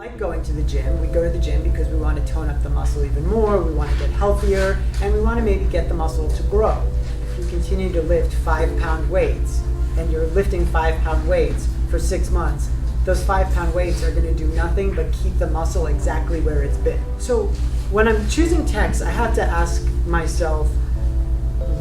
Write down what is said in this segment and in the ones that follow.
Like going to the gym, we go to the gym because we want to tone up the muscle even more, we want to get healthier, and we want to maybe get the muscle to grow. If you continue to lift 5-pound weights, and you're lifting 5-pound weights for 6 months, those 5-pound weights are going to do nothing but keep the muscle exactly where it's been. So when I'm choosing text, I have to ask myself,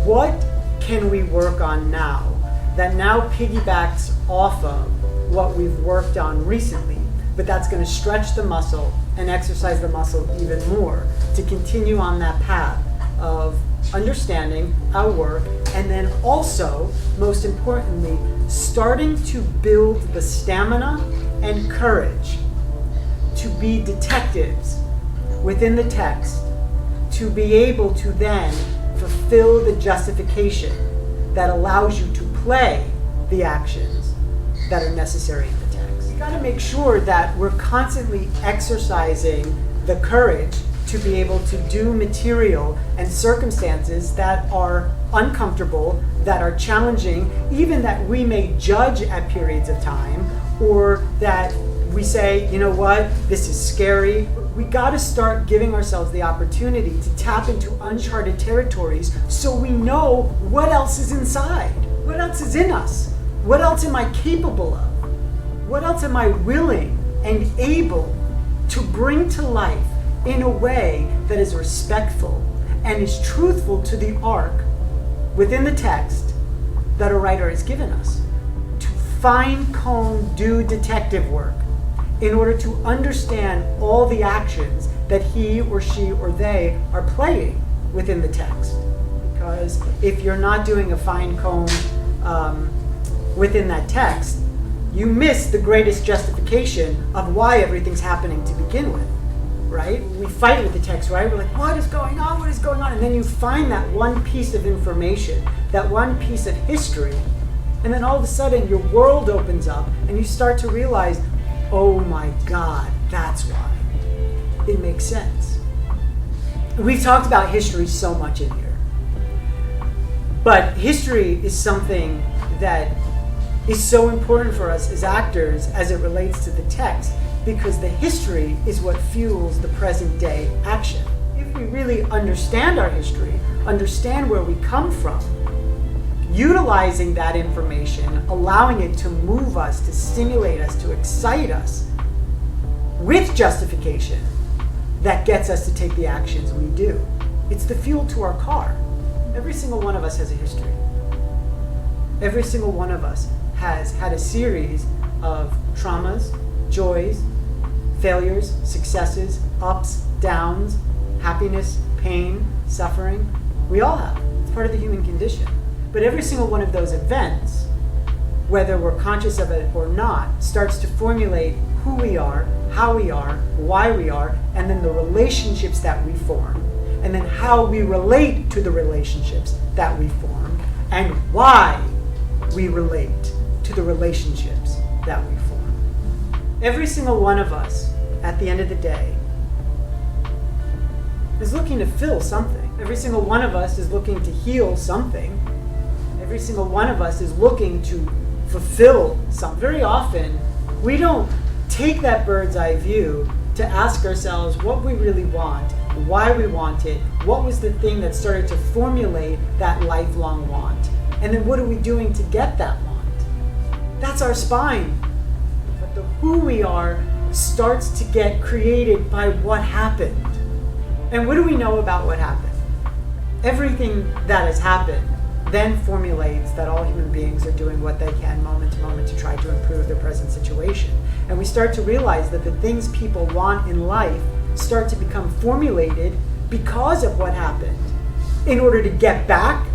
what can we work on now that now piggybacks off of what we've worked on recently, but that's going to stretch the muscle and exercise the muscle even more to continue on that path of understanding our work, and then also, most importantly, starting to build the stamina and courage to be detectives within the text, to be able to then fulfill the justification that allows you to play the actions that are necessary in the text. You got to make sure that we're constantly exercising the courage to be able to do material and circumstances that are uncomfortable, that are challenging, even that we may judge at periods of time, or that we say, you know what, this is scary. We got to start giving ourselves the opportunity to tap into uncharted territories so we know what else is inside, what else is in us, what else am I capable of, what else am I willing and able to bring to life in a way that is respectful and is truthful to the arc within the text that a writer has given us. To fine-comb, do detective work in order to understand all the actions that he or she or they are playing within the text. Because if you're not doing a fine-comb within that text, you miss the greatest justification of why everything's happening to begin with. Right? We fight with the text, right? We're like, what is going on? What is going on? And then you find that one piece of information, that one piece of history, and then all of a sudden your world opens up and you start to realize, oh my God, that's why. It makes sense. We've talked about history so much in here. But history is something that is so important for us as actors as it relates to the text, because the history is what fuels the present day action. If we really understand our history, understand where we come from, utilizing that information, allowing it to move us, to stimulate us, to excite us, with justification, that gets us to take the actions we do. It's the fuel to our car. Every single one of us has a history. Every single one of us has had a series of traumas, joys, failures, successes, ups, downs, happiness, pain, suffering. We all have. It's part of the human condition. But every single one of those events, whether we're conscious of it or not, starts to formulate who we are, how we are, why we are, and then the relationships that we form, and then how we relate to the relationships that we form, and why we relate to the relationships that we form. Every single one of us, at the end of the day, is looking to fill something. Every single one of us is looking to heal something. Every single one of us is looking to fulfill something. Very often, we don't take that bird's eye view to ask ourselves what we really want, why we want it, what was the thing that started to formulate that lifelong want, and then what are we doing to get that want? That's our spine. But the who we are starts to get created by what happened. And what do we know about what happened? Everything that has happened then formulates that all human beings are doing what they can moment to moment to try to improve their present situation. And we start to realize that the things people want in life start to become formulated because of what happened, in order to get back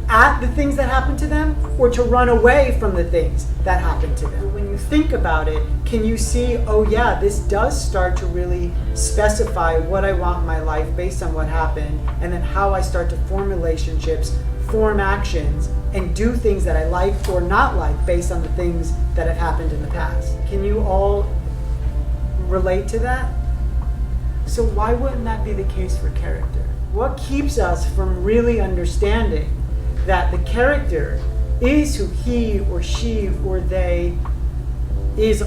at the things that happened to them, or to run away from the things that happened to them. When you think about it, can you see, oh yeah, this does start to really specify what I want in my life based on what happened, and then how I start to form relationships, form actions, and do things that I like or not like based on the things that have happened in the past. Can you all relate to that? So why wouldn't that be the case for character? What keeps us from really understanding that the character is who he or she or they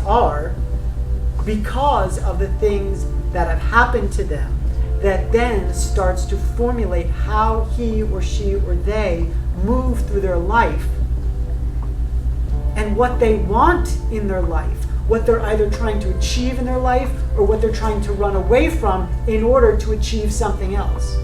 are because of the things that have happened to them, that then starts to formulate how he or she or they move through their life and what they want in their life, what they're either trying to achieve in their life or what they're trying to run away from in order to achieve something else.